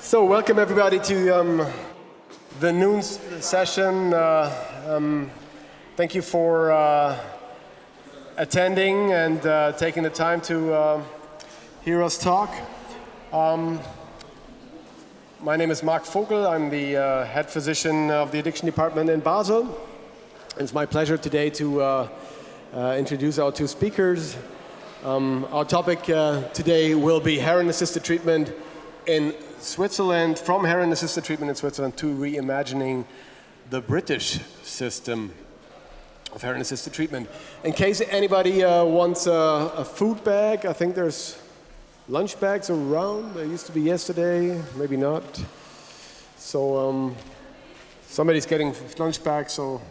So welcome everybody to the noon session. Thank you for attending and taking the time to hear us talk. My name is Marc Vogel. I'm the head physician of the addiction department in Basel. It's my pleasure today to introduce our two speakers. Our topic today will be heroin-assisted treatment in Switzerland, from heroin-assisted treatment in Switzerland to reimagining the British system of heroin-assisted treatment. In case anybody wants a food bag, I think there's lunch bags around. There used to be yesterday, maybe not. So somebody's getting lunch bags, so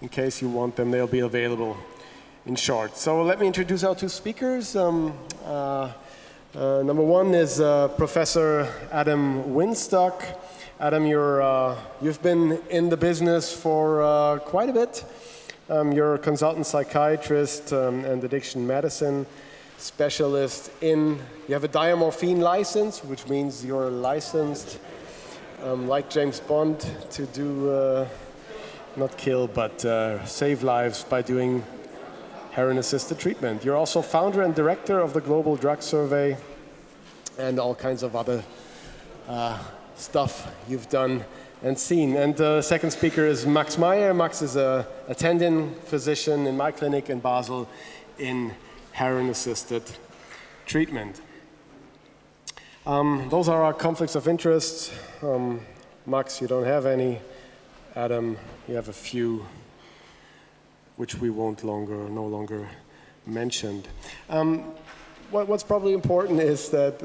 in case you want them, they'll be available in short. So let me introduce our two speakers. Number one is Professor Adam Winstock. Adam, you've been in the business for quite a bit. You're a consultant psychiatrist and addiction medicine specialist you have a diacetylmorphine license, which means you're licensed, like James Bond, to do, not kill, but save lives by doing heroin-assisted treatment. You're also founder and director of the Global Drug Survey and all kinds of other stuff you've done and seen. And the second speaker is Max Meyer. Max is an attending physician in my clinic in Basel in heroin-assisted treatment. Those are our conflicts of interest. Max, you don't have any. Adam, you have a few, which we won't no longer mention. What's probably important is that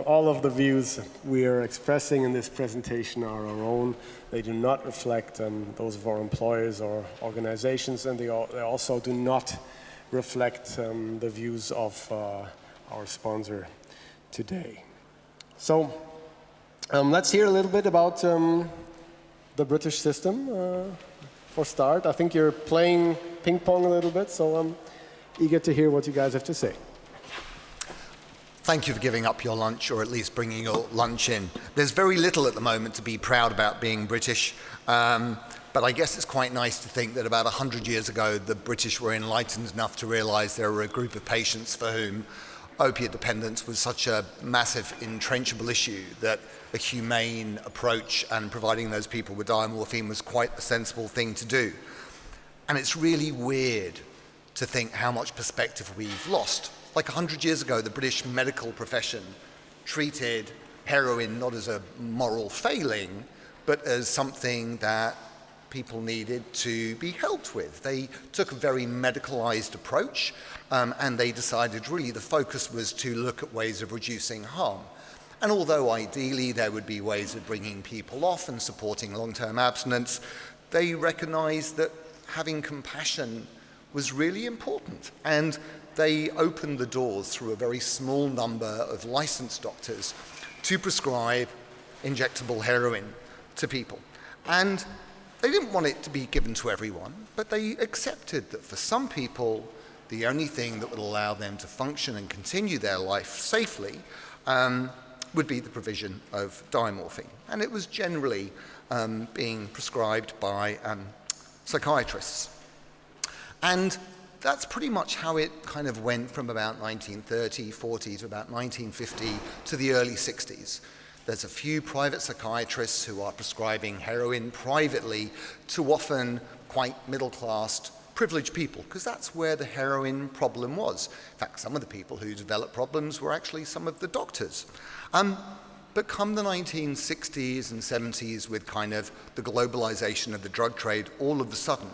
all of the views we are expressing in this presentation are our own. They do not reflect those of our employers or organizations, and they also do not reflect the views of our sponsor today. So let's hear a little bit about the British system for start. I think you're playing ping pong a little bit, so I'm eager to hear what you guys have to say. Thank you for giving up your lunch, or at least bringing your lunch in. There's very little at the moment to be proud about being British, but I guess it's quite nice to think that about 100 years ago, the British were enlightened enough to realize there were a group of patients for whom opiate dependence was such a massive, entrenchable issue that a humane approach and providing those people with diamorphine was quite a sensible thing to do. And it's really weird to think how much perspective we've lost. Like 100 years ago, the British medical profession treated heroin not as a moral failing, but as something that people needed to be helped with. They took a very medicalized approach, and they decided really the focus was to look at ways of reducing harm. And although ideally there would be ways of bringing people off and supporting long-term abstinence, they recognized that having compassion was really important. And they opened the doors through a very small number of licensed doctors to prescribe injectable heroin to people. And they didn't want it to be given to everyone, but they accepted that for some people, the only thing that would allow them to function and continue their life safely would be the provision of diamorphine. And it was generally being prescribed by psychiatrists. And that's pretty much how it kind of went from about 1930, 40 to about 1950 to the early 60s. There's a few private psychiatrists who are prescribing heroin privately to often quite middle-class, privileged people, because that's where the heroin problem was. In fact, some of the people who developed problems were actually some of the doctors. But come the 1960s and 70s, with kind of the globalization of the drug trade, all of a sudden,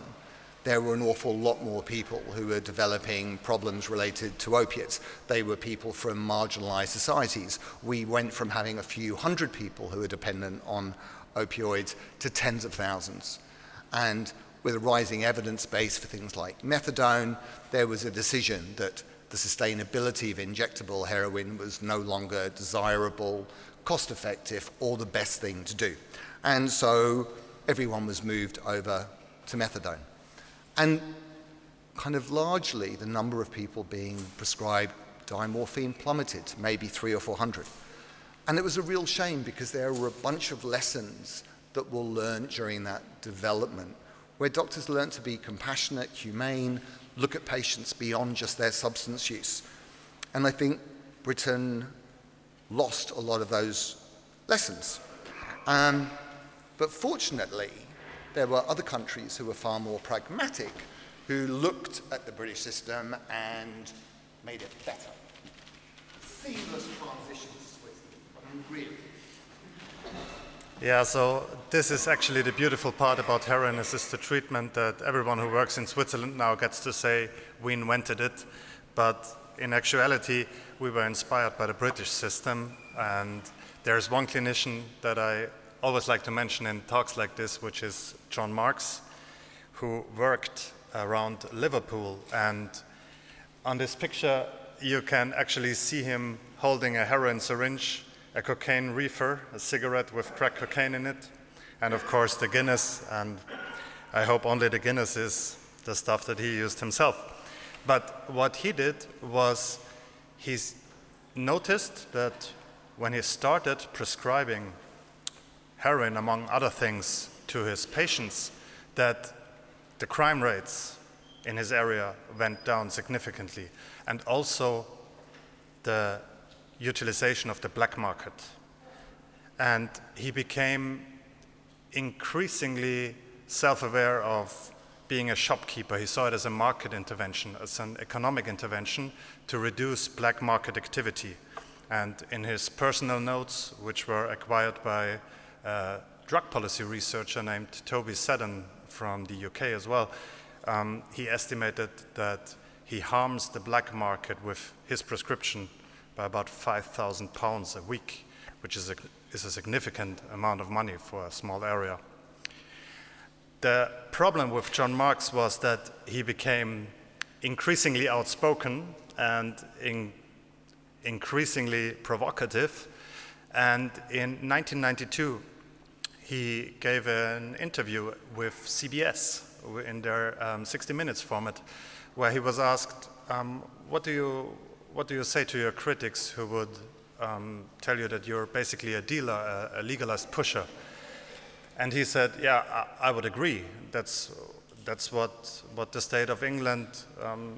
there were an awful lot more people who were developing problems related to opiates. They were people from marginalized societies. We went from having a few hundred people who were dependent on opioids to tens of thousands. And with a rising evidence base for things like methadone, there was a decision that the sustainability of injectable heroin was no longer desirable, cost-effective, or the best thing to do. And so everyone was moved over to methadone. And kind of largely, the number of people being prescribed diamorphine plummeted, maybe 300 or 400. And it was a real shame because there were a bunch of lessons that were learned during that development, where doctors learned to be compassionate, humane, look at patients beyond just their substance use. And I think Britain lost a lot of those lessons. But fortunately, there were other countries who were far more pragmatic, who looked at the British system and made it better. Seamless transition to Switzerland. I mean, really. Yeah, so this is actually the beautiful part about heroin-assisted treatment, that everyone who works in Switzerland now gets to say, we invented it. But in actuality, we were inspired by the British system. And there's one clinician that I always like to mention in talks like this, which is John Marks, who worked around Liverpool. And on this picture, you can actually see him holding a heroin syringe, a cocaine reefer, a cigarette with crack cocaine in it, and of course the Guinness. And I hope only the Guinness is the stuff that he used himself. But what he did was he noticed that when he started prescribing heroin, among other things, to his patients, that the crime rates in his area went down significantly, and also the utilization of the black market. And he became increasingly self-aware of being a shopkeeper. He saw it as a market intervention, as an economic intervention to reduce black market activity. And in his personal notes, which were acquired by a drug policy researcher named Toby Seddon from the UK as well, he estimated that he harms the black market with his prescription by about £5,000 a week, which is a significant amount of money for a small area. The problem with John Marks was that he became increasingly outspoken and increasingly provocative. And in 1992, he gave an interview with CBS in their 60 Minutes format, where he was asked, what do you say to your critics who would tell you that you're basically a dealer, a legalized pusher? And he said, yeah, I would agree. That's what the state of England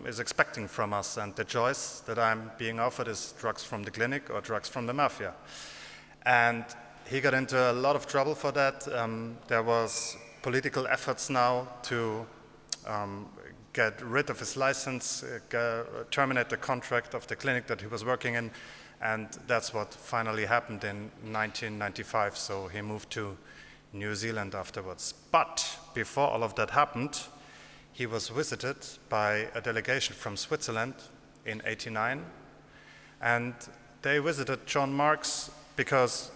is expecting from us. And the choice that I'm being offered is drugs from the clinic or drugs from the mafia. And he got into a lot of trouble for that. There was political efforts now to get rid of his license, terminate the contract of the clinic that he was working in. And that's what finally happened in 1995. So he moved to New Zealand afterwards. But before all of that happened, he was visited by a delegation from Switzerland in '89, and they visited John Marks because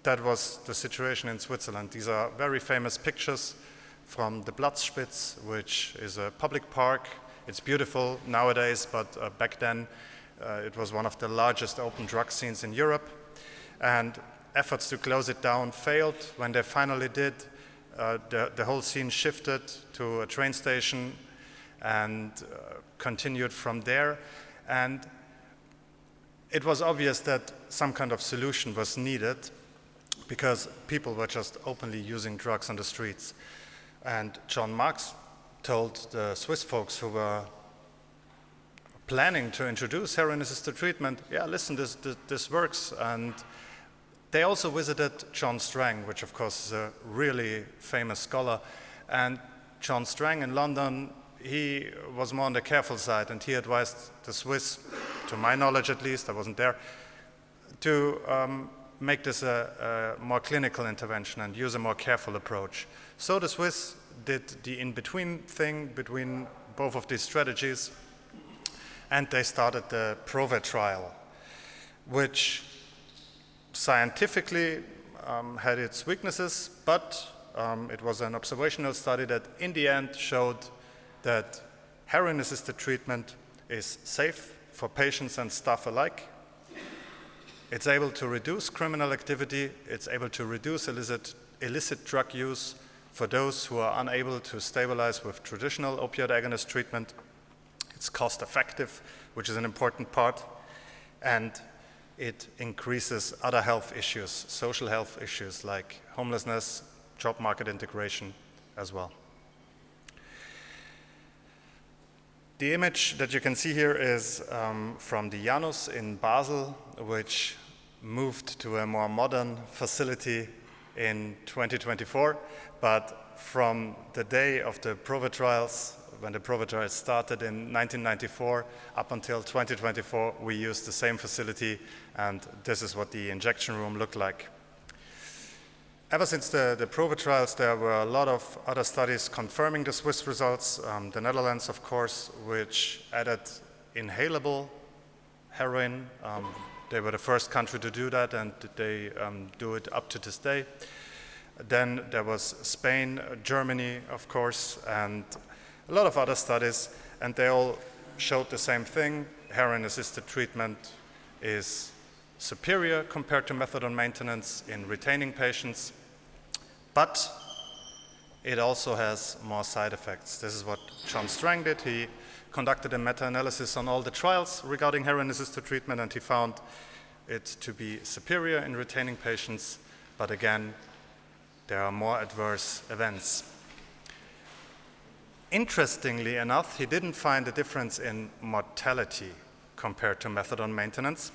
that was the situation in Switzerland. These are very famous pictures from the Platzspitz, which is a public park. It's beautiful nowadays, but back then it was one of the largest open drug scenes in Europe. And efforts to close it down failed. When they finally did, the whole scene shifted to a train station and continued from there. And it was obvious that some kind of solution was needed because people were just openly using drugs on the streets. And John Marks told the Swiss folks who were planning to introduce heroin-assisted treatment, yeah, listen, this works. And they also visited John Strang, which of course is a really famous scholar. And John Strang in London, he was more on the careful side, and he advised the Swiss, to my knowledge at least, I wasn't there, to make this a more clinical intervention and use a more careful approach. So the Swiss did the in-between thing between both of these strategies, and they started the PROVE trial, which scientifically had its weaknesses, but it was an observational study that in the end showed that heroin-assisted treatment is safe for patients and staff alike. It's able to reduce criminal activity. It's able to reduce illicit drug use for those who are unable to stabilize with traditional opioid agonist treatment. It's cost effective, which is an important part. And it increases other health issues, social health issues like homelessness, job market integration as well. The image that you can see here is from the Janus in Basel, which moved to a more modern facility in 2024. But from the day of the PROVA trials, when the PROVA trials started in 1994, up until 2024, we used the same facility, and this is what the injection room looked like. Ever since the PROVA trials, there were a lot of other studies confirming the Swiss results. The Netherlands, of course, which added inhalable heroin. They were the first country to do that, and they do it up to this day. Then there was Spain, Germany, of course, and a lot of other studies, and they all showed the same thing. Heroin-assisted treatment is superior compared to methadone maintenance in retaining patients, but it also has more side effects. This is what John Strang did. He conducted a meta-analysis on all the trials regarding heroin-assisted treatment, and he found it to be superior in retaining patients, but again, there are more adverse events. Interestingly enough, he didn't find a difference in mortality compared to methadone maintenance,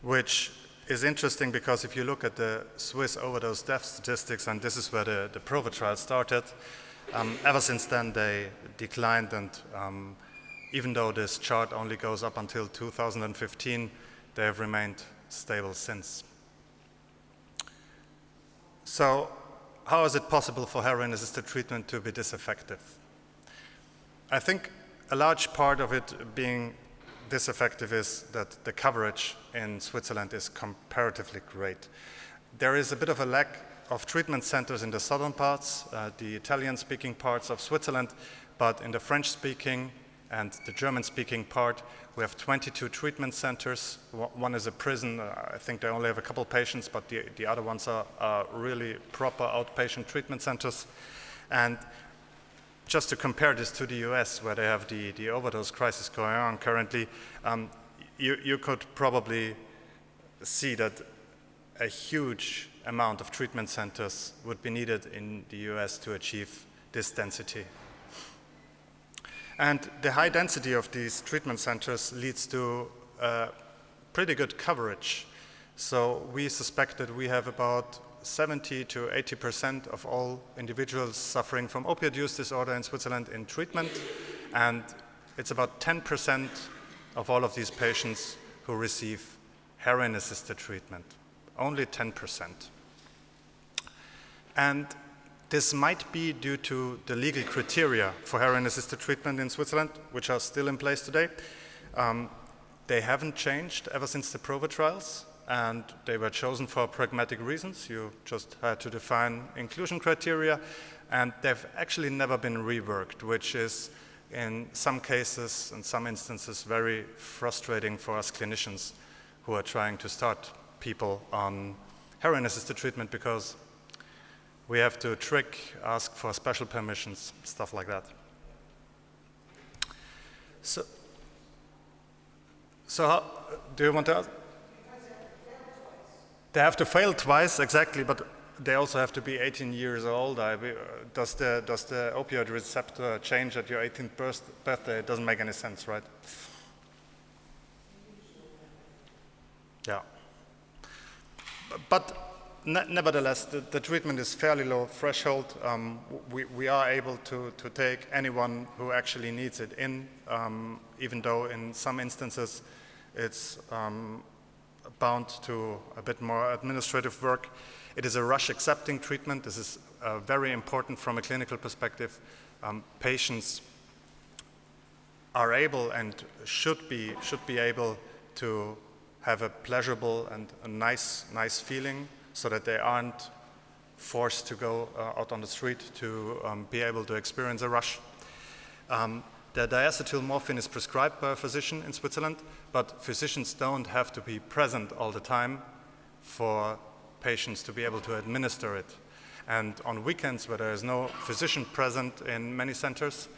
which is interesting because if you look at the Swiss overdose death statistics, and this is where the PROVA trial started, ever since then they declined, and even though this chart only goes up until 2015, they have remained stable since. So how is it possible for heroin-assisted treatment to be this effective? I think a large part of it being this effective is that the coverage in Switzerland is comparatively great. There is a bit of a lack of treatment centers in the southern parts, the Italian-speaking parts of Switzerland, but in the French-speaking and the German-speaking part, we have 22 treatment centers. One is a prison. I think they only have a couple patients, but the other ones are really proper outpatient treatment centers. And just to compare this to the US, where they have the overdose crisis going on currently, you could probably see that a huge amount of treatment centers would be needed in the US to achieve this density. And the high density of these treatment centers leads to pretty good coverage. So we suspect that we have about 70 to 80% of all individuals suffering from opioid use disorder in Switzerland in treatment, and it's about 10% of all of these patients who receive heroin-assisted treatment, only 10%. And this might be due to the legal criteria for heroin-assisted treatment in Switzerland, which are still in place today. They haven't changed ever since the PROVA trials, and they were chosen for pragmatic reasons. You just had to define inclusion criteria, and they've actually never been reworked, which is in some cases, in some instances, very frustrating for us clinicians who are trying to start people on heroin-assisted treatment, because we have to ask for special permissions, stuff like that. So how, do you want to ask? They have to fail twice, exactly, but they also have to be 18 years old. Does the opioid receptor change at your 18th birthday? It doesn't make any sense, right? Yeah. But nevertheless, the treatment is fairly low threshold. We are able to take anyone who actually needs it in, even though in some instances it's bound to a bit more administrative work. It is a rush-accepting treatment. This is very important from a clinical perspective. Patients are able and should be able to have a pleasurable and a nice feeling, so that they aren't forced to go out on the street to be able to experience a rush. The diacetylmorphine is prescribed by a physician in Switzerland, but physicians don't have to be present all the time for patients to be able to administer it. And on weekends, where there is no physician present in many centers,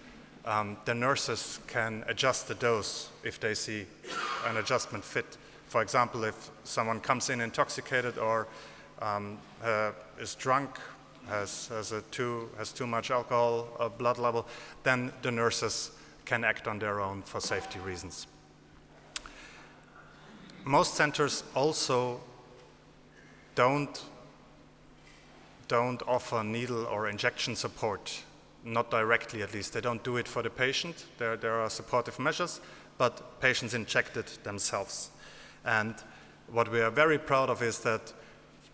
the nurses can adjust the dose if they see an adjustment fit For example, if someone comes in intoxicated or is drunk, has too much alcohol blood level, then the nurses can act on their own for safety reasons. Most centers also don't offer needle or injection support, not directly at least. They don't do it for the patient. There are supportive measures, but patients inject it themselves. And what we are very proud of is that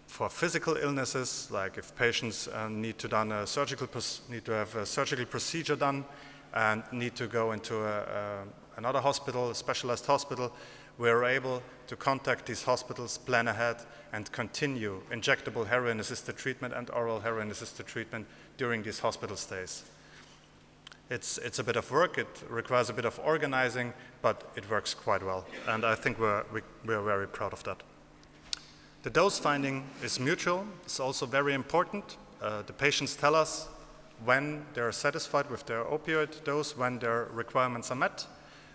for physical illnesses, like if patients need to have a surgical procedure done and need to go into another hospital, a specialized hospital, we're able to contact these hospitals, plan ahead, and continue injectable heroin-assisted treatment and oral heroin-assisted treatment during these hospital stays. It's a bit of work, it requires a bit of organizing, but it works quite well, and I think we're very proud of that. The dose finding is mutual. It's also very important. The patients tell us when they're satisfied with their opioid dose, when their requirements are met.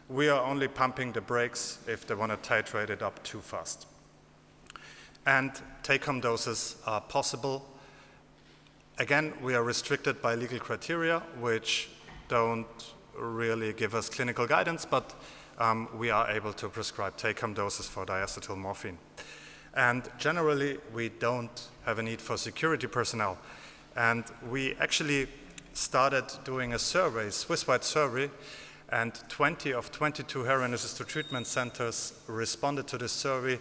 We are only pumping the brakes if they want to titrate it up too fast. And take-home doses are possible. Again, we are restricted by legal criteria, which don't really give us clinical guidance, but we are able to prescribe take-home doses for diacetylmorphine. And generally, we don't have a need for security personnel. And we actually started doing a survey, Swiss-wide survey, and 20 of 22 heroin-assisted treatment centers responded to this survey,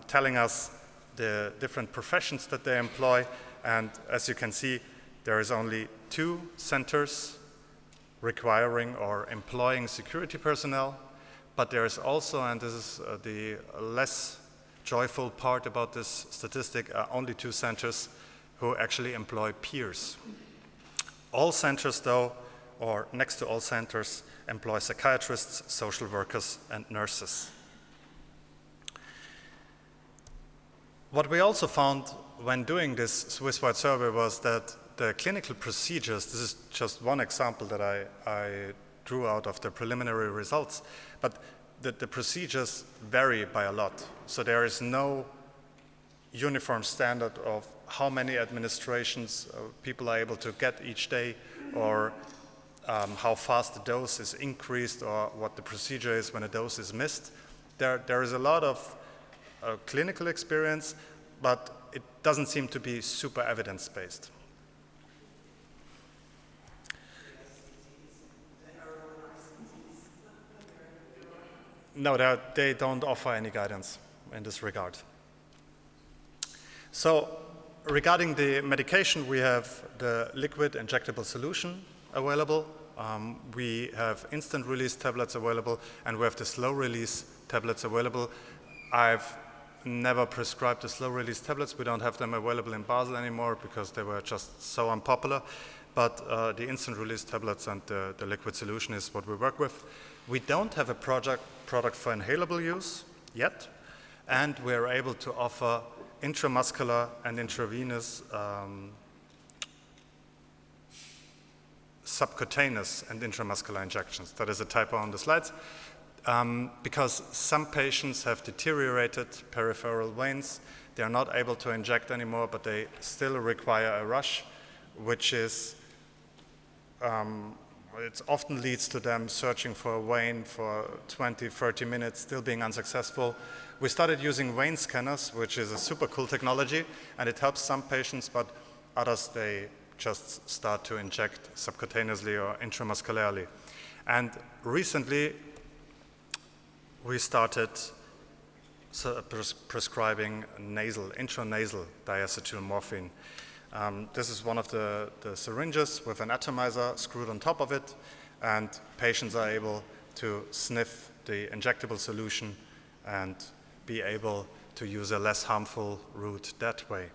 telling us the different professions that they employ. And as you can see, there is only 2 centers requiring or employing security personnel, but there is also, and this is the less joyful part about this statistic, only 2 centers who actually employ peers. All centers though, or next to all centers, employ psychiatrists, social workers, and nurses. What we also found when doing this Swiss-wide survey was that the clinical procedures, this is just one example that I drew out of the preliminary results, but the procedures vary by a lot. So there is no uniform standard of how many administrations people are able to get each day, or how fast the dose is increased, or what the procedure is when a dose is missed. There is a lot of clinical experience, but it doesn't seem to be super evidence-based. No, they don't offer any guidance in this regard. So, regarding the medication, we have the liquid injectable solution available. We have instant release tablets available, and we have the slow release tablets available. I've never prescribed the slow release tablets. We don't have them available in Basel anymore because they were just so unpopular. But the instant release tablets and the liquid solution is what we work with. We don't have a product for inhalable use yet, and we're able to offer intramuscular and intravenous subcutaneous and intramuscular injections. That is a typo on the slides. Because some patients have deteriorated peripheral veins, they are not able to inject anymore, but they still require a rush, which is, it often leads to them searching for a vein for 20, 30 minutes, still being unsuccessful. We started using vein scanners, which is a super cool technology, and it helps some patients, but others, they just start to inject subcutaneously or intramuscularly. And recently, we started prescribing intranasal diacetylmorphine. This is one of the syringes with an atomizer screwed on top of it, and patients are able to sniff the injectable solution and be able to use a less harmful route that way.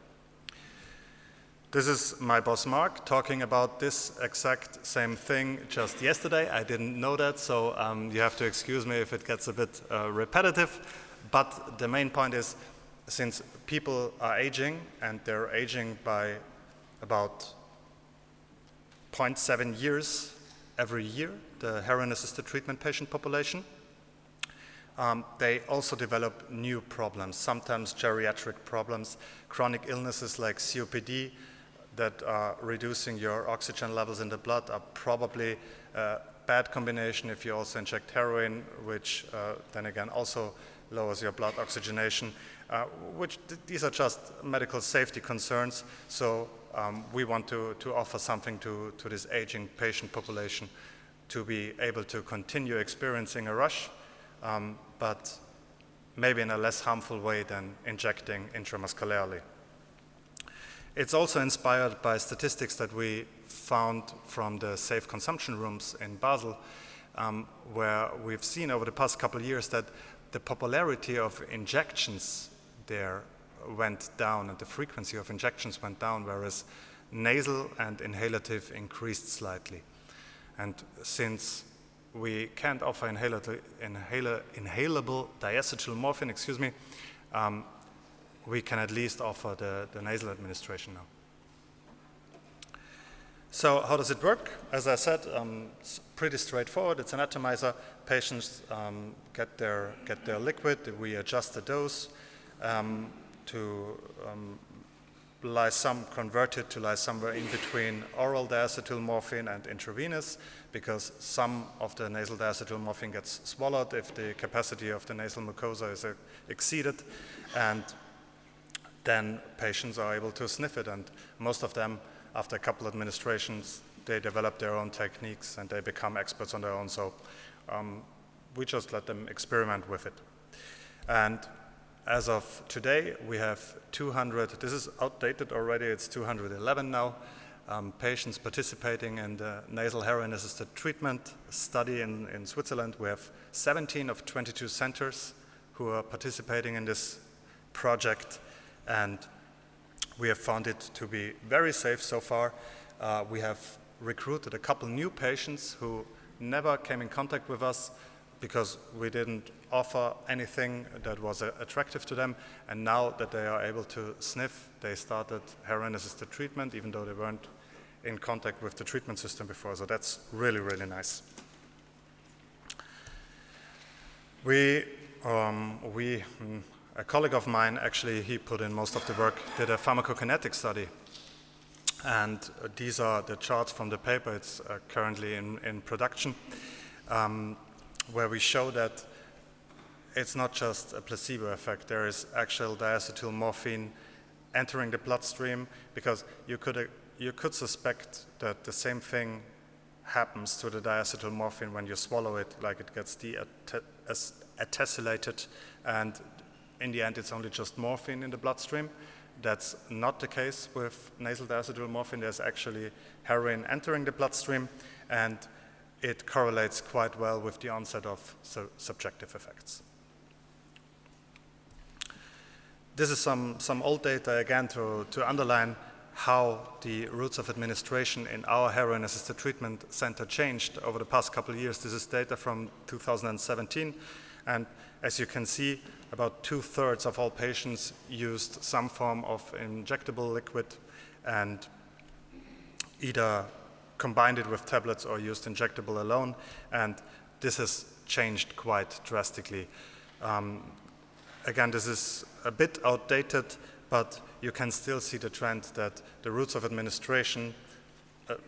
This is my boss Mark talking about this exact same thing just yesterday. I didn't know that, so you have to excuse me if it gets a bit repetitive. But the main point is, since people are aging, and they're aging by about 0.7 years every year, the heroin-assisted treatment patient population, they also develop new problems, sometimes geriatric problems, chronic illnesses like COPD that are reducing your oxygen levels in the blood are probably a bad combination if you also inject heroin, which then again also lowers your blood oxygenation, these are just medical safety concerns. So we want to offer something to this aging patient population to be able to continue experiencing a rush, but maybe in a less harmful way than injecting intramuscularly. It's also inspired by statistics that we found from the safe consumption rooms in Basel, where we've seen over the past couple of years that the popularity of injections there went down and the frequency of injections went down, whereas nasal and inhalative increased slightly. And since we can't offer inhalable diacetylmorphine, we can at least offer the nasal administration now. So how does it work? As I said, it's pretty straightforward. It's an atomizer. Patients get their liquid. We adjust the dose to convert it to lie somewhere in between oral diacetylmorphine and intravenous, because some of the nasal diacetylmorphine gets swallowed if the capacity of the nasal mucosa is exceeded, and then patients are able to sniff it, and most of them, after a couple administrations, they develop their own techniques and they become experts on their own, so we just let them experiment with it. And as of today, we have 200, this is outdated already, it's 211 now, patients participating in the nasal heroin-assisted treatment study in Switzerland. We have 17 of 22 centers who are participating in this project, and we have found it to be very safe so far. We have recruited a couple new patients who never came in contact with us because we didn't offer anything that was attractive to them, and now that they are able to sniff, they started heroin-assisted treatment even though they weren't in contact with the treatment system before, so that's really, really nice. A colleague of mine, actually, he put in most of the work, did a pharmacokinetic study, and these are the charts from the paper. It's currently in production, where we show that it's not just a placebo effect. There is actual diacetylmorphine entering the bloodstream, because you could suspect that the same thing happens to the diacetylmorphine when you swallow it, like it gets deacetylated, and in the end it's only just morphine in the bloodstream. That's not the case with nasal diacetylmorphine. There's actually heroin entering the bloodstream, and it correlates quite well with the onset of subjective effects. This is some old data, again, to underline how the routes of administration in our heroin-assisted treatment center changed over the past couple of years. This is data from 2017, and as you can see, about 2/3 of all patients used some form of injectable liquid and either combined it with tablets or used injectable alone, and this has changed quite drastically. Again, this is a bit outdated, but you can still see the trend that the routes of administration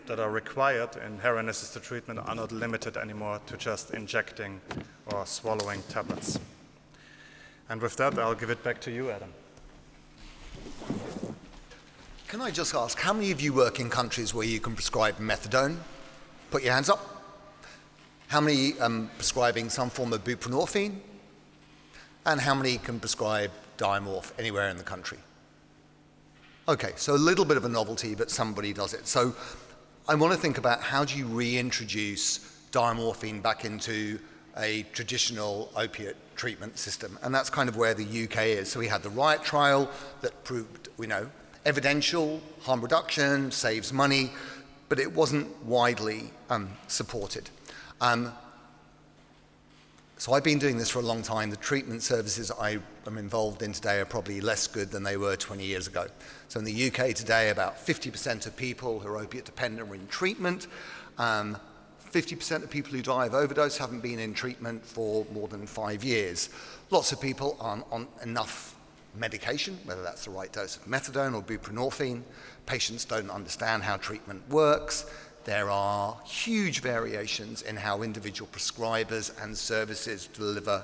that are required in heroin-assisted treatment are not limited anymore to just injecting or swallowing tablets. And with that, I'll give it back to you, Adam. Can I just ask, how many of you work in countries where you can prescribe methadone? Put your hands up. How many prescribing some form of buprenorphine? And how many can prescribe diamorph anywhere in the country? Okay, so a little bit of a novelty, but somebody does it. So I want to think about, how do you reintroduce diamorphine back into a traditional opiate treatment system? And that's kind of where the UK is. So we had the RIOT trial that proved, evidential, harm reduction, saves money, but it wasn't widely supported. So I've been doing this for a long time. The treatment services I am involved in today are probably less good than they were 20 years ago. So in the UK today, about 50% of people who are opiate dependent are in treatment. 50% of people who die of overdose haven't been in treatment for more than 5 years. Lots of people aren't on enough medication, whether that's the right dose of methadone or buprenorphine. Patients don't understand how treatment works. There are huge variations in how individual prescribers and services deliver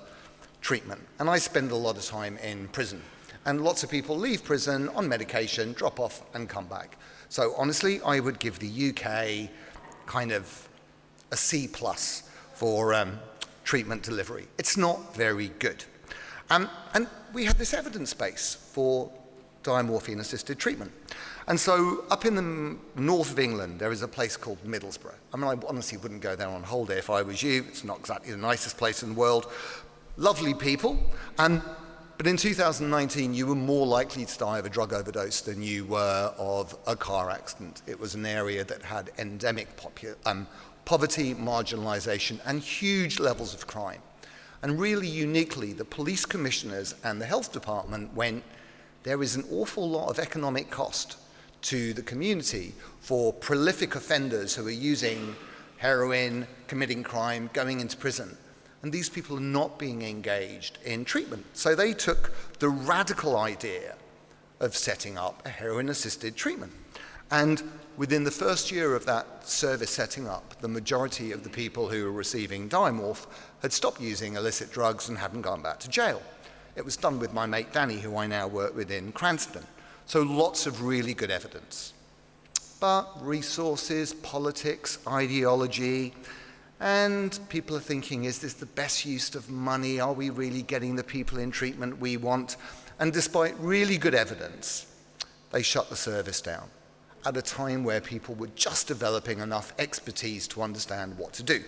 treatment. And I spend a lot of time in prison. And lots of people leave prison on medication, drop off, and come back. So honestly, I would give the UK kind of a C+ for treatment delivery. It's not very good. And we have this evidence base for diamorphine-assisted treatment. And so up in the north of England, there is a place called Middlesbrough. I mean, I honestly wouldn't go there on holiday if I was you. It's not exactly the nicest place in the world. Lovely people. But in 2019, you were more likely to die of a drug overdose than you were of a car accident. It was an area that had endemic poverty, marginalization, and huge levels of crime. And really uniquely, the police commissioners and the health department went, there is an awful lot of economic cost to the community for prolific offenders who are using heroin, committing crime, going into prison. And these people are not being engaged in treatment. So they took the radical idea of setting up a heroin-assisted treatment. And within the first year of that service setting up, the majority of the people who were receiving Diamorph had stopped using illicit drugs and hadn't gone back to jail. It was done with my mate Danny, who I now work with in Cranston. So lots of really good evidence. But resources, politics, ideology, and people are thinking, is this the best use of money? Are we really getting the people in treatment we want? And despite really good evidence, they shut the service down at a time where people were just developing enough expertise to understand what to do.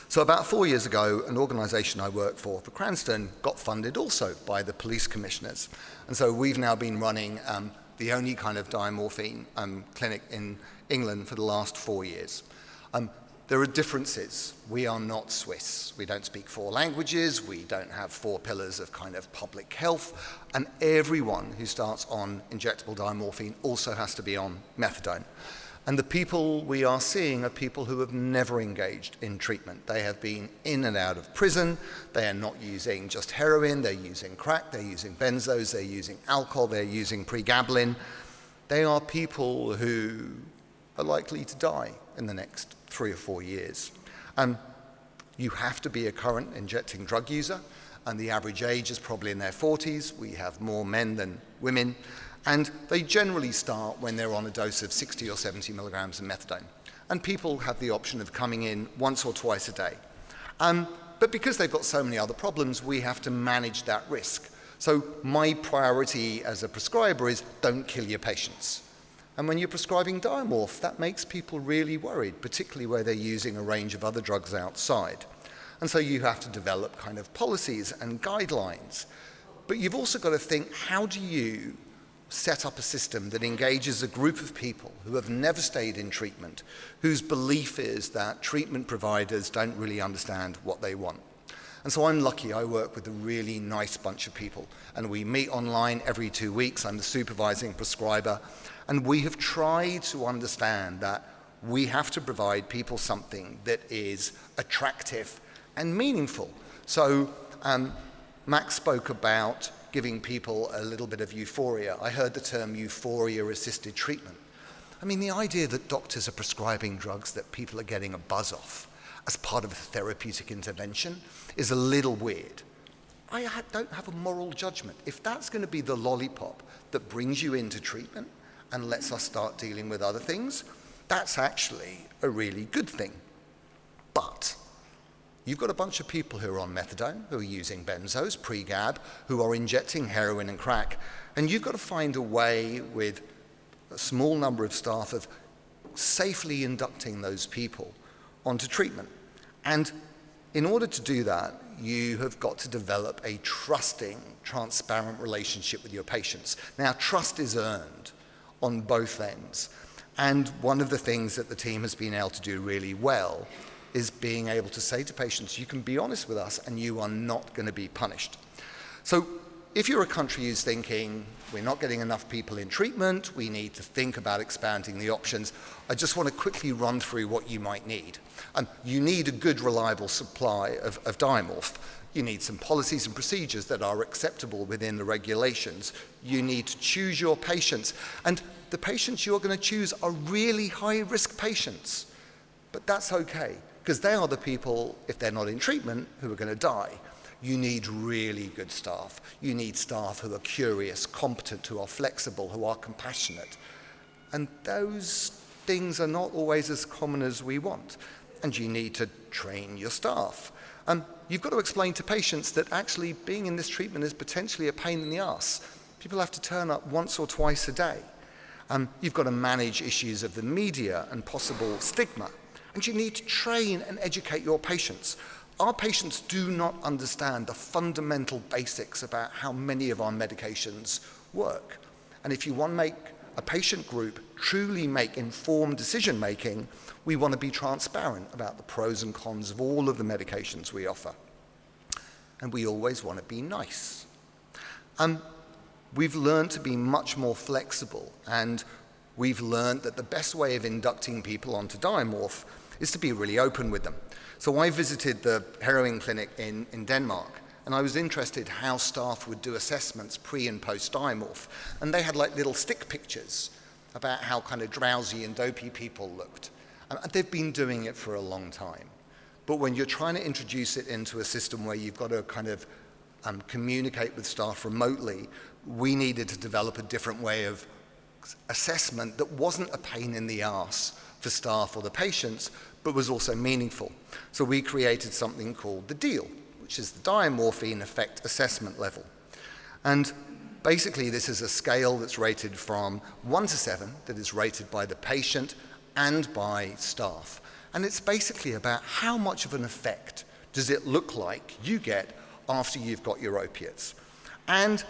So about 4 years ago, an organization I work for Cranston, got funded also by the police commissioners. And so we've now been running the only kind of diamorphine clinic in England for the last 4 years. There are differences. We are not Swiss. We don't speak 4 languages. We don't have 4 pillars of kind of public health. And everyone who starts on injectable diamorphine also has to be on methadone. And the people we are seeing are people who have never engaged in treatment. They have been in and out of prison. They are not using just heroin. They're using crack. They're using benzos. They're using alcohol. They're using pregabalin. They are people who are likely to die in the next 3 or 4 years. You have to be a current injecting drug user, and the average age is probably in their 40s. We have more men than women, and they generally start when they're on a dose of 60 or 70 milligrams of methadone. And people have the option of coming in once or twice a day. But because they've got so many other problems, we have to manage that risk. So my priority as a prescriber is don't kill your patients. And when you're prescribing Diamorph, that makes people really worried, particularly where they're using a range of other drugs outside. And so you have to develop kind of policies and guidelines. But you've also got to think, how do you set up a system that engages a group of people who have never stayed in treatment, whose belief is that treatment providers don't really understand what they want? And so I'm lucky, I work with a really nice bunch of people, and we meet online every 2 weeks. I'm the supervising prescriber. And we have tried to understand that we have to provide people something that is attractive and meaningful. So Max spoke about giving people a little bit of euphoria. I heard the term euphoria-assisted treatment. I mean, the idea that doctors are prescribing drugs that people are getting a buzz off as part of a therapeutic intervention is a little weird. I don't have a moral judgment. If that's going to be the lollipop that brings you into treatment and lets us start dealing with other things, that's actually a really good thing. But you've got a bunch of people who are on methadone, who are using benzos, pre-gab, who are injecting heroin and crack, and you've got to find a way with a small number of staff of safely inducting those people onto treatment. And in order to do that, you have got to develop a trusting, transparent relationship with your patients. Now, trust is earned on both ends. And one of the things that the team has been able to do really well is being able to say to patients, you can be honest with us and you are not going to be punished. So if you're a country who's thinking, we're not getting enough people in treatment, we need to think about expanding the options, I just want to quickly run through what you might need. You need a good, reliable supply of diamorph. You need some policies and procedures that are acceptable within the regulations. You need to choose your patients. And the patients you're going to choose are really high-risk patients. But that's okay, because they are the people, if they're not in treatment, who are going to die. You need really good staff. You need staff who are curious, competent, who are flexible, who are compassionate. And those things are not always as common as we want. And you need to train your staff. You've got to explain to patients that actually being in this treatment is potentially a pain in the ass. People have to turn up once or twice a day. You've got to manage issues of the media and possible stigma. And you need to train and educate your patients. Our patients do not understand the fundamental basics about how many of our medications work. And if you want to make a patient group truly make informed decision making, we want to be transparent about the pros and cons of all of the medications we offer. And we always want to be nice. We've learned to be much more flexible, and we've learned that the best way of inducting people onto diamorph is to be really open with them. So I visited the heroin clinic in Denmark, and I was interested how staff would do assessments pre and post diamorph. And they had like little stick pictures about how kind of drowsy and dopey people looked. And they've been doing it for a long time. But when you're trying to introduce it into a system where you've got to kind of communicate with staff remotely, we needed to develop a different way of assessment that wasn't a pain in the ass for staff or the patients, but was also meaningful. So we created something called the DEAL, which is the diamorphine effect assessment level. And basically this is a scale that's rated from 1 to 7, that is rated by the patient and by staff. And it's basically about how much of an effect does it look like you get after you've got your opiates. And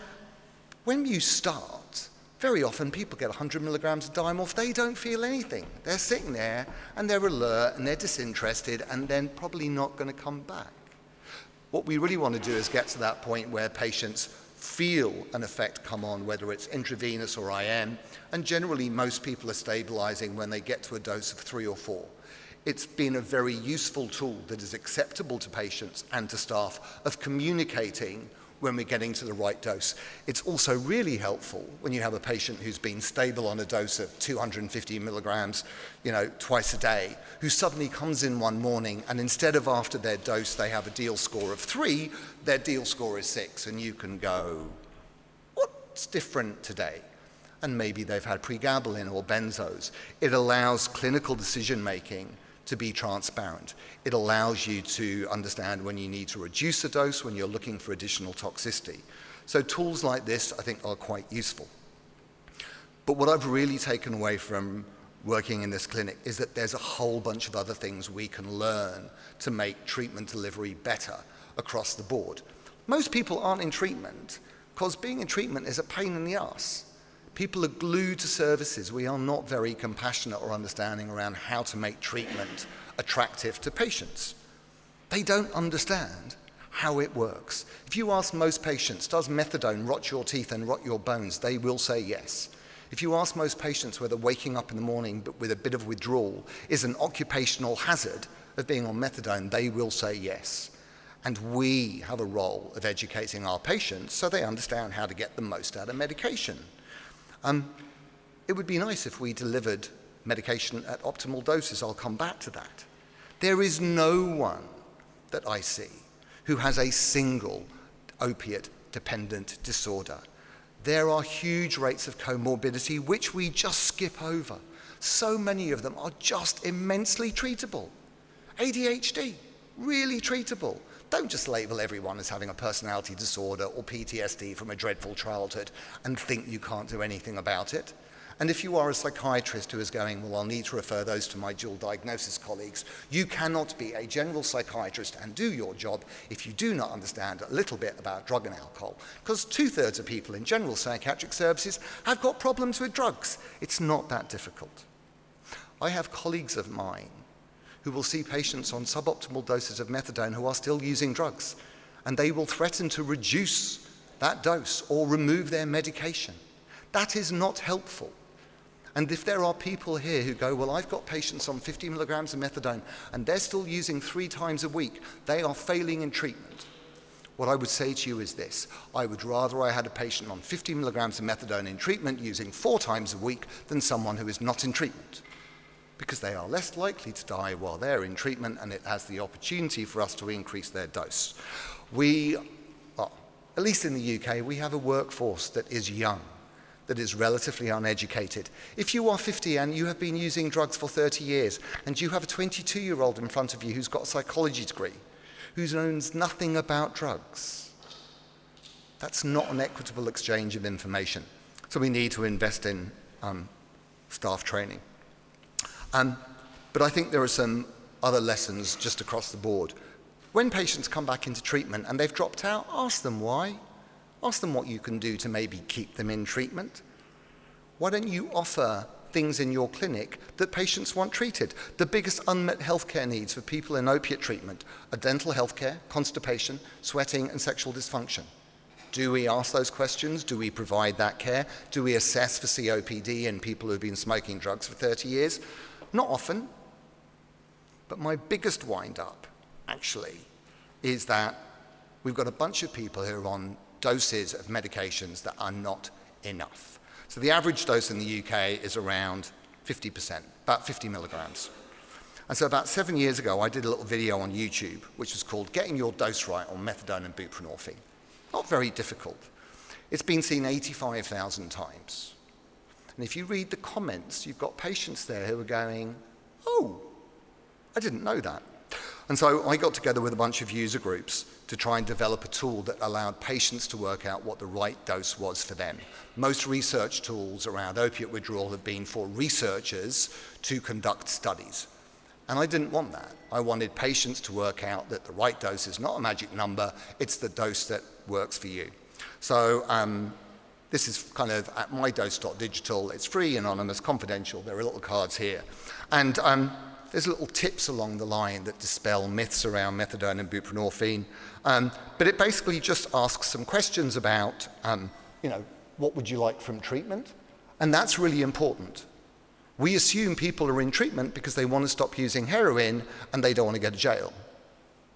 when you start, very often people get 100 milligrams of diamorph, they don't feel anything. They're sitting there and they're alert and they're disinterested and then probably not going to come back. What we really want to do is get to that point where patients feel an effect come on, whether it's intravenous or IM, and generally most people are stabilizing when they get to a dose of 3 or 4. It's been a very useful tool that is acceptable to patients and to staff of communicating when we're getting to the right dose. It's also really helpful when you have a patient who's been stable on a dose of 250 milligrams, twice a day, who suddenly comes in one morning and instead of after their dose they have a DEAL score of 3, their DEAL score is 6, and you can go, what's different today? And maybe they've had pregabalin or benzos. It allows clinical decision making to be transparent. It allows you to understand when you need to reduce the dose, when you're looking for additional toxicity. So tools like this, I think, are quite useful. But what I've really taken away from working in this clinic is that there's a whole bunch of other things we can learn to make treatment delivery better across the board. Most people aren't in treatment because being in treatment is a pain in the ass. People are glued to services. We are not very compassionate or understanding around how to make treatment attractive to patients. They don't understand how it works. If you ask most patients, does methadone rot your teeth and rot your bones? They will say yes. If you ask most patients whether waking up in the morning but with a bit of withdrawal is an occupational hazard of being on methadone, they will say yes. And we have a role of educating our patients so they understand how to get the most out of medication. It would be nice if we delivered medication at optimal doses. I'll come back to that. There is no one that I see who has a single opiate-dependent disorder. There are huge rates of comorbidity which we just skip over. So many of them are just immensely treatable. ADHD, really treatable. Don't just label everyone as having a personality disorder or PTSD from a dreadful childhood and think you can't do anything about it. And if you are a psychiatrist who is going, well, I'll need to refer those to my dual diagnosis colleagues, you cannot be a general psychiatrist and do your job if you do not understand a little bit about drug and alcohol. Because 2/3 of people in general psychiatric services have got problems with drugs. It's not that difficult. I have colleagues of mine who will see patients on suboptimal doses of methadone who are still using drugs, and they will threaten to reduce that dose or remove their medication. That is not helpful. And if there are people here who go, well, I've got patients on 50 milligrams of methadone and they're still using 3 times a week, they are failing in treatment. What I would say to you is this: I would rather I had a patient on 50 milligrams of methadone in treatment using 4 times a week than someone who is not in treatment, because they are less likely to die while they're in treatment, and it has the opportunity for us to increase their dose. At least in the UK, we have a workforce that is young, that is relatively uneducated. If you are 50 and you have been using drugs for 30 years, and you have a 22-year-old in front of you who's got a psychology degree, who knows nothing about drugs, that's not an equitable exchange of information. So we need to invest in staff training. But I think there are some other lessons just across the board. When patients come back into treatment and they've dropped out, ask them why. Ask them what you can do to maybe keep them in treatment. Why don't you offer things in your clinic that patients want treated? The biggest unmet healthcare needs for people in opiate treatment are dental healthcare, constipation, sweating, and sexual dysfunction. Do we ask those questions? Do we provide that care? Do we assess for COPD in people who've been smoking drugs for 30 years? Not often. But my biggest wind-up, actually, is that we've got a bunch of people who are on doses of medications that are not enough. So the average dose in the UK is around 50%, about 50 milligrams. And so about 7 years ago, I did a little video on YouTube, which was called Getting Your Dose Right on Methadone and Buprenorphine. Not very difficult. It's been seen 85,000 times. And if you read the comments, you've got patients there who are going, oh, I didn't know that. And so I got together with a bunch of user groups to try and develop a tool that allowed patients to work out what the right dose was for them. Most research tools around opiate withdrawal have been for researchers to conduct studies. And I didn't want that. I wanted patients to work out that the right dose is not a magic number, it's the dose that works for you. So this is kind of at mydose.digital. It's free, anonymous, confidential. There are little cards here. And there's little tips along the line that dispel myths around methadone and buprenorphine. But it basically just asks some questions about, what would you like from treatment? And that's really important. We assume people are in treatment because they want to stop using heroin and they don't want to go to jail.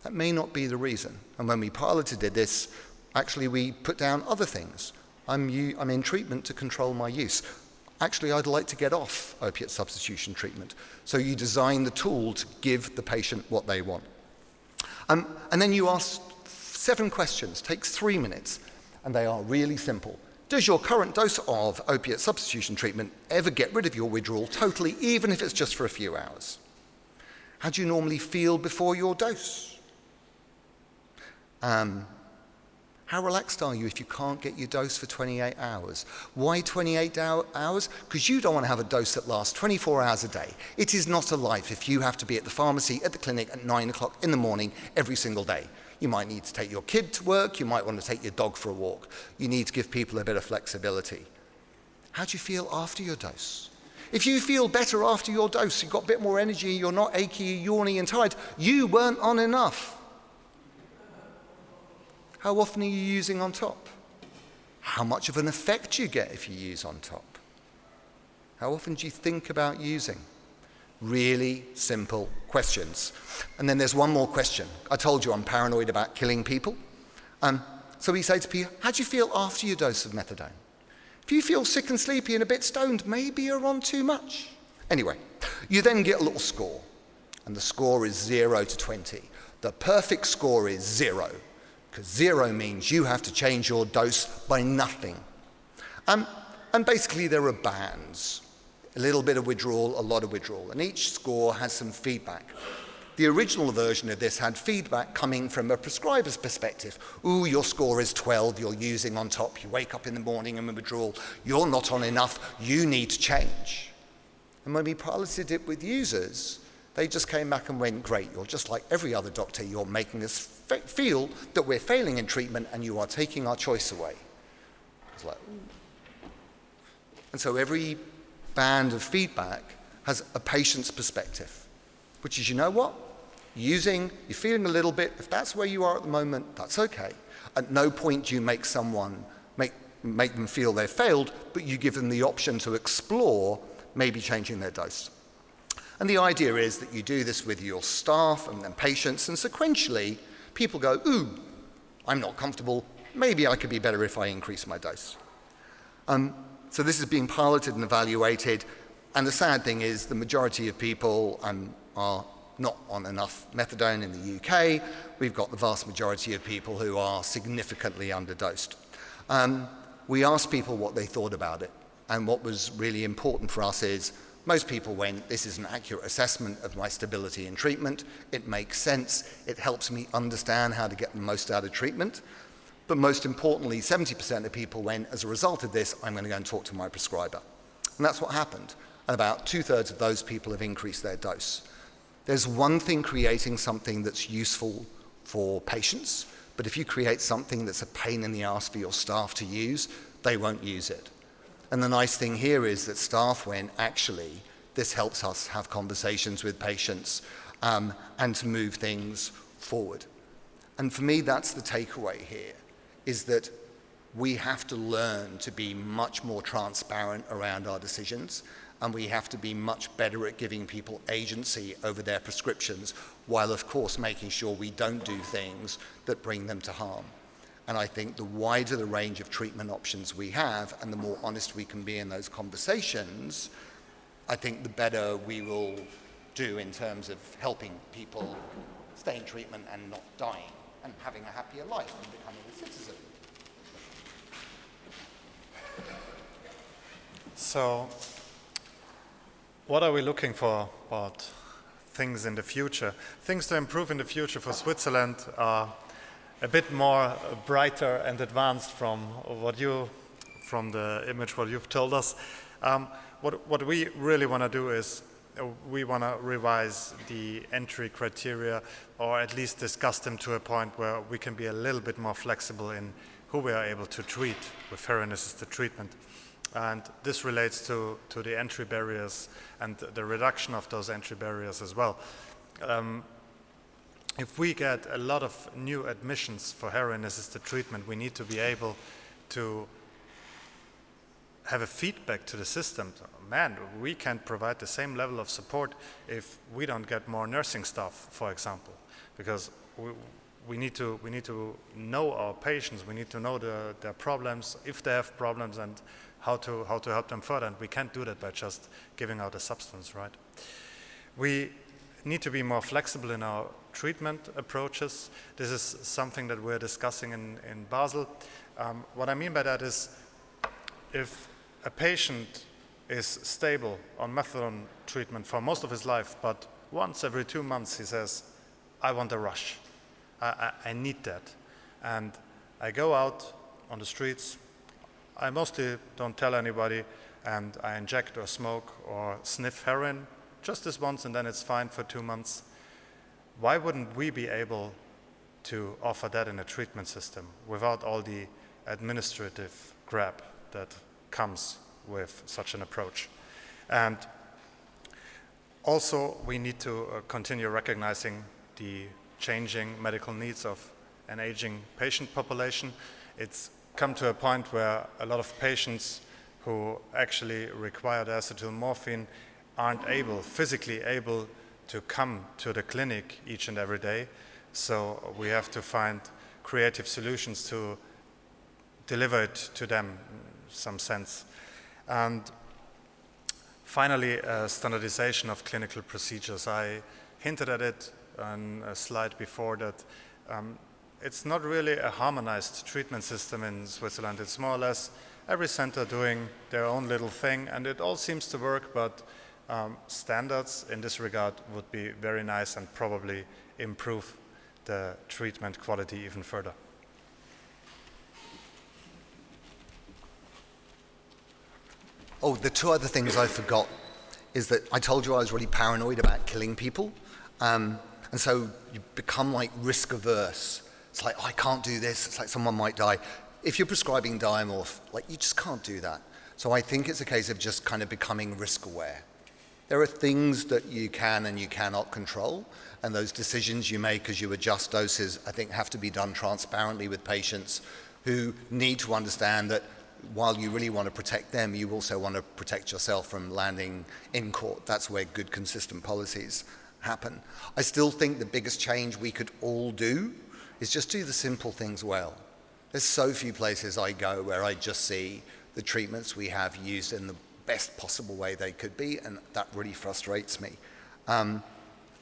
That may not be the reason. And when we piloted this, actually we put down other things. I'm in treatment to control my use. Actually, I'd like to get off opiate substitution treatment. So you design the tool to give the patient what they want. And then you ask 7 questions, takes 3 minutes, and they are really simple. Does your current dose of opiate substitution treatment ever get rid of your withdrawal totally, even if it's just for a few hours? How do you normally feel before your dose? How relaxed are you if you can't get your dose for 28 hours? Why 28 hours? Because you don't want to have a dose that lasts 24 hours a day. It is not a life if you have to be at the pharmacy, at the clinic at 9 o'clock in the morning every single day. You might need to take your kid to work. You might want to take your dog for a walk. You need to give people a bit of flexibility. How do you feel after your dose? If you feel better after your dose, you've got a bit more energy, you're not achy, yawny and tired, you weren't on enough. How often are you using on top? How much of an effect do you get if you use on top? How often do you think about using? Really simple questions. And then there's one more question. I told you I'm paranoid about killing people. So we say to people, how do you feel after your dose of methadone? If you feel sick and sleepy and a bit stoned, maybe you're on too much. Anyway, you then get a little score. And the score is 0 to 20. The perfect score is 0. Because 0 means you have to change your dose by nothing. And basically there are bands. A little bit of withdrawal, a lot of withdrawal. And each score has some feedback. The original version of this had feedback coming from a prescriber's perspective. Ooh, your score is 12, you're using on top. You wake up in the morning and withdrawal. You're not on enough, you need to change. And when we piloted it with users, they just came back and went, great, you're just like every other doctor. You're making us feel that we're failing in treatment and you are taking our choice away. It's like, ooh. And so every band of feedback has a patient's perspective, which is, you know what? You're feeling a little bit, if that's where you are at the moment, that's okay. At no point do you make them feel they've failed, but you give them the option to explore maybe changing their dose. And the idea is that you do this with your staff and then patients, and sequentially, people go, ooh, I'm not comfortable, maybe I could be better if I increase my dose. So this is being piloted and evaluated, and the sad thing is the majority of people are not on enough methadone in the UK. We've got the vast majority of people who are significantly underdosed. We asked people what they thought about it, and what was really important for us is most people went, this is an accurate assessment of my stability in treatment, it makes sense, it helps me understand how to get the most out of treatment. But most importantly, 70% of people went, as a result of this, I'm going to go and talk to my prescriber. And that's what happened. And about 2/3 of those people have increased their dose. There's one thing creating something that's useful for patients, but if you create something that's a pain in the ass for your staff to use, they won't use it. And the nice thing here is that staff went, actually, this helps us have conversations with patients and to move things forward. And for me, that's the takeaway here, is that we have to learn to be much more transparent around our decisions, and we have to be much better at giving people agency over their prescriptions, while of course making sure we don't do things that bring them to harm. And I think the wider the range of treatment options we have, and the more honest we can be in those conversations, I think the better we will do in terms of helping people stay in treatment and not dying, and having a happier life and becoming a citizen. So, what are we looking for about things in the future? Things to improve in the future for Switzerland are a bit more brighter and advanced from the image what you've told us. What we really want to do is we want to revise the entry criteria, or at least discuss them to a point where we can be a little bit more flexible in who we are able to treat with heroin-assisted treatment. And this relates to the entry barriers and the reduction of those entry barriers as well. If we get a lot of new admissions for heroin-assisted treatment, we need to be able to have a feedback to the system. Man, we can't provide the same level of support if we don't get more nursing staff, for example, because we need to know our patients, we need to know their problems, if they have problems, and how to help them further. And we can't do that by just giving out a substance, right? We need to be more flexible in our treatment approaches. This is something that we're discussing in Basel. What I mean by that is, if a patient is stable on methadone treatment for most of his life, but once every 2 months he says, I want a rush, I need that. And I go out on the streets, I mostly don't tell anybody, and I inject or smoke or sniff heroin just this once, and then it's fine for 2 months. Why wouldn't we be able to offer that in a treatment system without all the administrative grab that comes with such an approach? And also, we need to continue recognizing the changing medical needs of an aging patient population. It's come to a point where a lot of patients who actually require diacetylmorphine aren't physically able to come to the clinic each and every day. So we have to find creative solutions to deliver it to them in some sense. And finally, standardization of clinical procedures. I hinted at it on a slide before that it's not really a harmonized treatment system in Switzerland. It's more or less every center doing their own little thing, and it all seems to work, but standards in this regard would be very nice and probably improve the treatment quality even further. Oh, the two other things I forgot is that I told you I was really paranoid about killing people. And so you become like risk averse. It's like, oh, I can't do this. It's like someone might die. If you're prescribing diamorph, like you just can't do that. So I think it's a case of just kind of becoming risk aware. There are things that you can and you cannot control, and those decisions you make as you adjust doses, I think, have to be done transparently with patients who need to understand that while you really want to protect them, you also want to protect yourself from landing in court. That's where good, consistent policies happen. I still think the biggest change we could all do is just do the simple things well. There's so few places I go where I just see the treatments we have used in the best possible way they could be, and that really frustrates me. And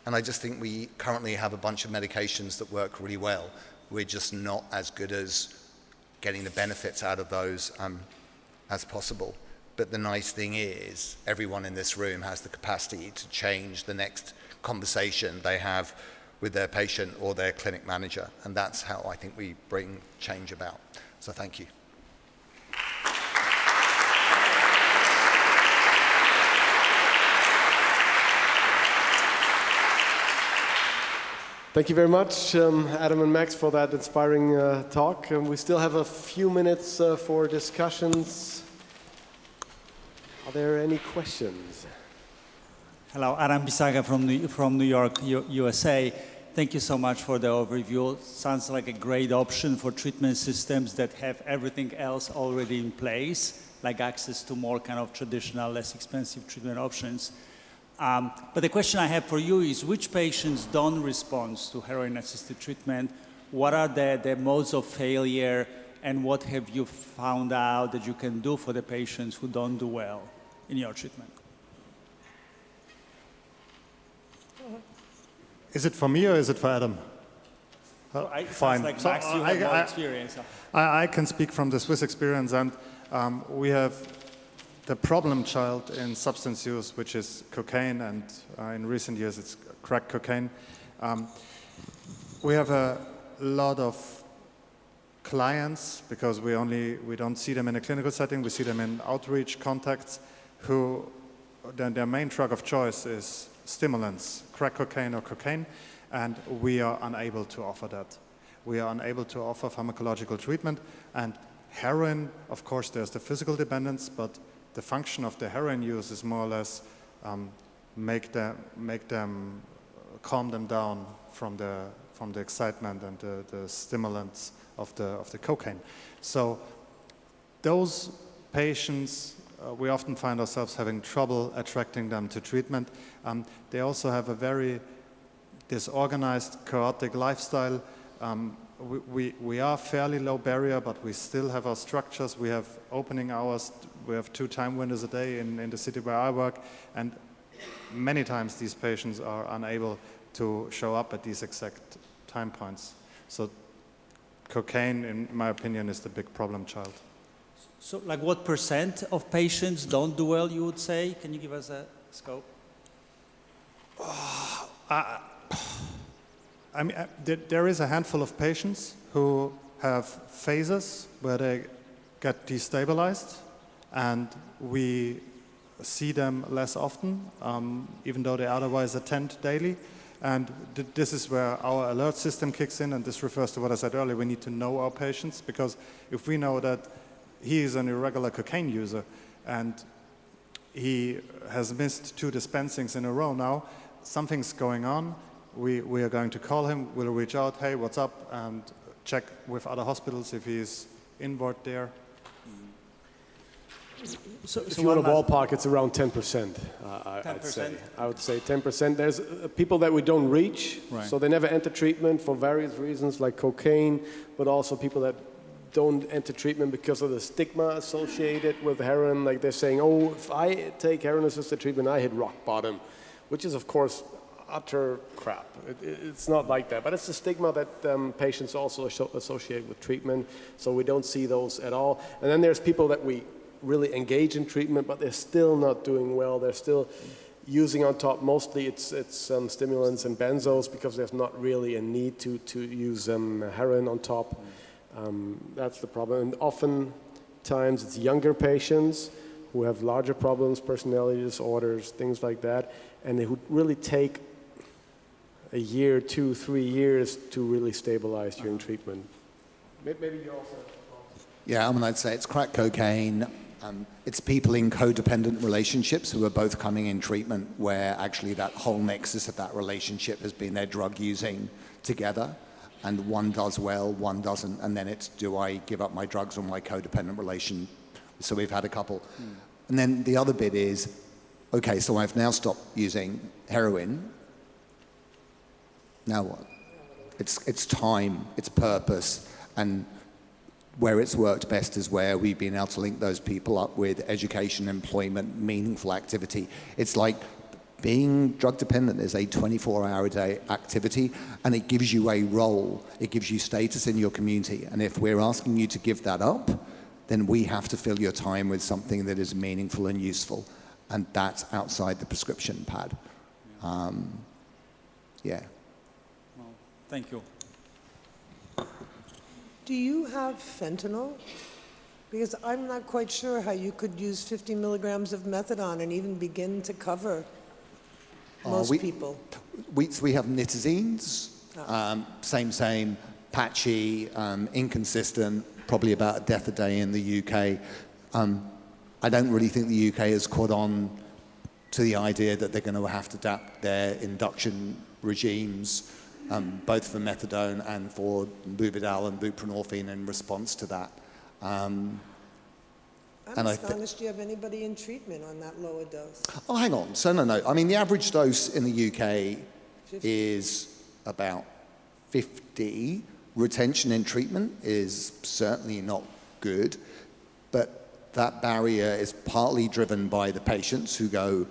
I just think we currently have a bunch of medications that work really well. We're just not as good as getting the benefits out of those as possible. But the nice thing is, everyone in this room has the capacity to change the next conversation they have with their patient or their clinic manager, and that's how I think we bring change about. So thank you. Thank you very much, Adam and Max, for that inspiring talk. We still have a few minutes for discussions. Are there any questions? Hello, Adam Bisaga from New York, USA. Thank you so much for the overview. Sounds like a great option for treatment systems that have everything else already in place, like access to more kind of traditional, less expensive treatment options. But the question I have for you is, which patients don't respond to heroin-assisted treatment? What are the modes of failure, and what have you found out that you can do for the patients who don't do well in your treatment? Is it for me or is it for Adam? Fine. Like Max, you have more experience. I can speak from the Swiss experience, and we have the problem child in substance use, which is cocaine, and in recent years it's crack cocaine. We have a lot of clients, because we don't see them in a clinical setting, we see them in outreach contacts, who their main drug of choice is stimulants, crack cocaine or cocaine, and we are unable to offer that. We are unable to offer pharmacological treatment, and heroin, of course, there's the physical dependence, but the function of the heroin use is more or less make them calm them down from the excitement and the stimulants of the cocaine. So those patients, we often find ourselves having trouble attracting them to treatment. They also have a very disorganized, chaotic lifestyle. We are fairly low barrier, but we still have our structures. We have opening hours. We have 2 time windows a day in the city where I work, and many times these patients are unable to show up at these exact time points. So cocaine, in my opinion, is the big problem child. So like what % of patients don't do well, you would say? Can you give us a scope? I mean, there is a handful of patients who have phases where they get destabilized, and we see them less often, even though they otherwise attend daily. And this is where our alert system kicks in, and this refers to what I said earlier. We need to know our patients, because if we know that he is an irregular cocaine user and he has missed 2 dispensings in a row now, something's going on. We are going to call him, we'll reach out, hey, what's up, and check with other hospitals if he's inward there. So if you want to ballpark, it's around 10%, I'd say. I would say 10%. There's people that we don't reach, right. So they never enter treatment for various reasons, like cocaine, but also people that don't enter treatment because of the stigma associated with heroin. Like they're saying, oh, if I take heroin-assisted treatment, I hit rock bottom, which is, of course, utter crap. It's not like that, but it's the stigma that patients also associate with treatment, so we don't see those at all. And then there's people that we really engage in treatment, but they're still not doing well. They're still using on top, mostly it's stimulants and benzos, because there's not really a need to use heroin on top. That's the problem. And oftentimes it's younger patients who have larger problems, personality disorders, things like that, and who really take a year, 2, 3 years to really stabilize during treatment. Maybe you also... Yeah, I mean, I'd say it's crack cocaine, It's people in codependent relationships who are both coming in treatment where actually that whole nexus of that relationship has been their drug using together, and one does well, one doesn't, and then it's, do I give up my drugs or my codependent relation? So we've had a couple. And then the other bit is, okay, so I've now stopped using heroin. Now what? It's time, it's purpose, and where it's worked best is where we've been able to link those people up with education, employment, meaningful activity. It's like being drug dependent is a 24-hour-a-day activity, and it gives you a role. It gives you status in your community. And if we're asking you to give that up, then we have to fill your time with something that is meaningful and useful. And that's outside the prescription pad. Yeah. Well, thank you. Do you have fentanyl? Because I'm not quite sure how you could use 50 milligrams of methadone and even begin to cover most people. We have nitazines, same, patchy, inconsistent, probably about a death a day in the UK. I don't really think the UK has caught on to the idea that they're going to have to adapt their induction regimes, both for methadone and for Buvidal and buprenorphine in response to that. I'm astonished you have anybody in treatment on that lower dose. Oh, hang on. So no. I mean, the average dose in the UK 50. is about 50. Retention in treatment is certainly not good, but that barrier is partly driven by the patients who go,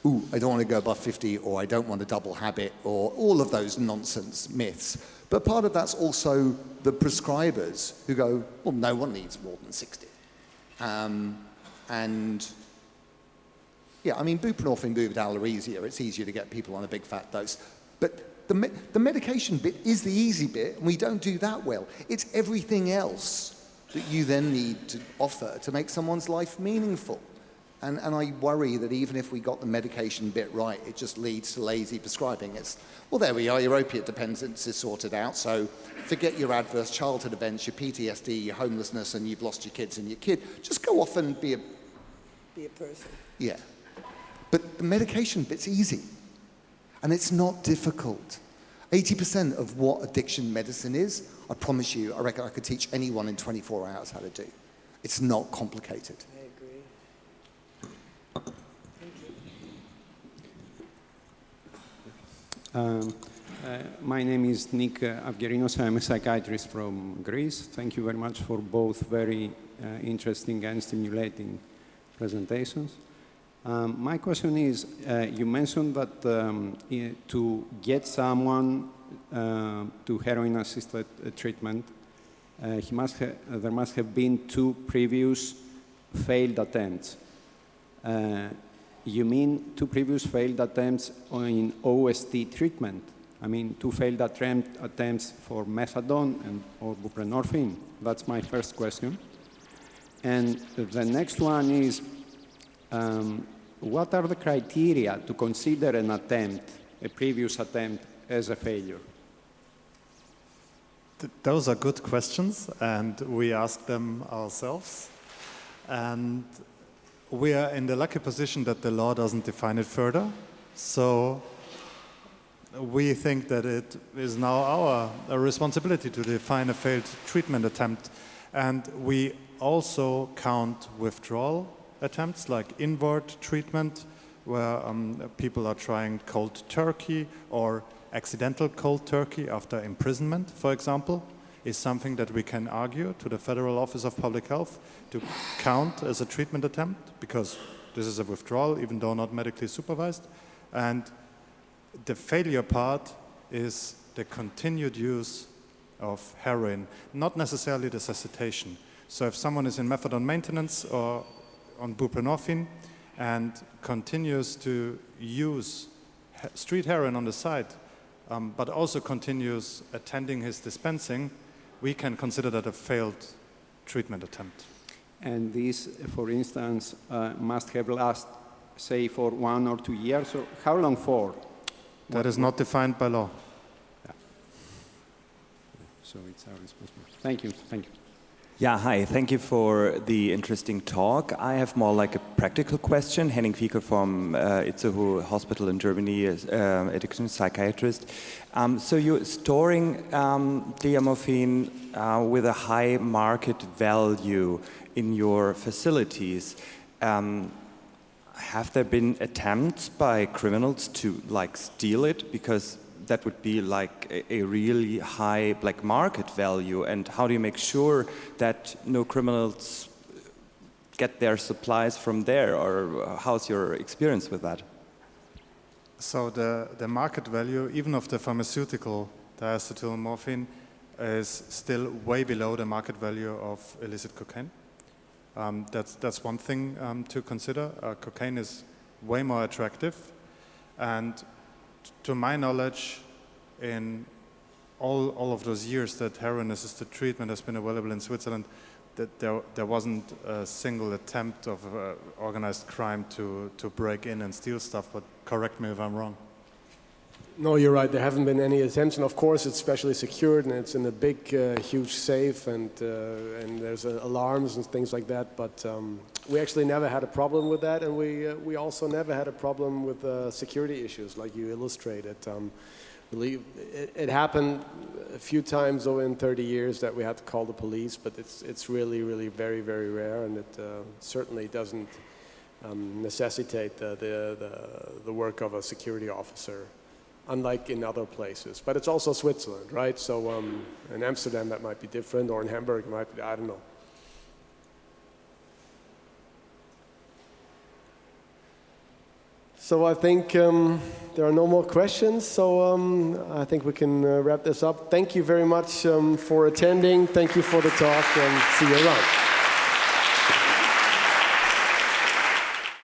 ooh, I don't want to go above 50, or I don't want a double habit, or all of those nonsense myths. But part of that's also the prescribers who go, well, no one needs more than 60. And yeah, I mean, buprenorphine, Buvidal are easier. It's easier to get people on a big fat dose. But the medication bit is the easy bit, and we don't do that well. It's everything else that you then need to offer to make someone's life meaningful. And I worry that even if we got the medication bit right, it just leads to lazy prescribing. It's, well, there we are, your opiate dependence is sorted out, so forget your adverse childhood events, your PTSD, your homelessness, and you've lost your kids and your kid. Just go off and be a person. Yeah. But the medication bit's easy. And it's not difficult. 80% of what addiction medicine is, I promise you, I reckon I could teach anyone in 24 hours how to do. It's not complicated. I agree. Thank you. My name is Nick Avgerinos. I'm a psychiatrist from Greece. Thank you very much for both very interesting and stimulating presentations. My question is, you mentioned that to get someone to heroin-assisted treatment, there must have been 2 previous failed attempts. You mean 2 previous failed attempts in OST treatment? I mean, 2 failed attempts for methadone or buprenorphine? That's my first question. And the next one is, what are the criteria to consider an attempt, a previous attempt, as a failure? Those are good questions, and we ask them ourselves. And we are in the lucky position that the law doesn't define it further. So we think that it is now our responsibility to define a failed treatment attempt. And we also count withdrawal attempts like inward treatment, where people are trying cold turkey, or accidental cold turkey after imprisonment, for example, is something that we can argue to the Federal Office of Public Health to count as a treatment attempt, because this is a withdrawal, even though not medically supervised. And the failure part is the continued use of heroin, not necessarily the cessation. So if someone is in methadone maintenance or on buprenorphine and continues to use street heroin on the side, but also continues attending his dispensing, we can consider that a failed treatment attempt. And this, for instance, must have lasted, say, for 1 or 2 years, or how long for? That is not defined by law. Yeah. So it's our responsibility. Thank you. Thank you. Yeah, hi. Thank you for the interesting talk. I have more like a practical question. Henning Fiekel from Itzehoe Hospital in Germany, addiction psychiatrist. So you're storing diamorphine with a high market value in your facilities. Have there been attempts by criminals to like steal it? Because that would be like a really high black market value. And how do you make sure that no criminals get their supplies from there? Or how's your experience with that? So the market value, even of the pharmaceutical diacetylmorphine, is still way below the market value of illicit cocaine. That's one thing to consider. Cocaine is way more attractive, and to my knowledge, in all of those years that heroin-assisted treatment has been available in Switzerland, that there wasn't a single attempt of organized crime to break in and steal stuff. But correct me if I'm wrong. No, you're right. There haven't been any attempts, and of course it's specially secured, and it's in a big, huge safe, and there's alarms and things like that. But we actually never had a problem with that, and we also never had a problem with security issues, like you illustrated. It happened a few times over in 30 years that we had to call the police, but it's really, really very, very rare, and it certainly doesn't necessitate the work of a security officer, unlike in other places. But it's also Switzerland, right? So in Amsterdam that might be different, or in Hamburg it might be, I don't know. So I think there are no more questions, so I think we can wrap this up. Thank you very much for attending. Thank you for the talk, and see you around.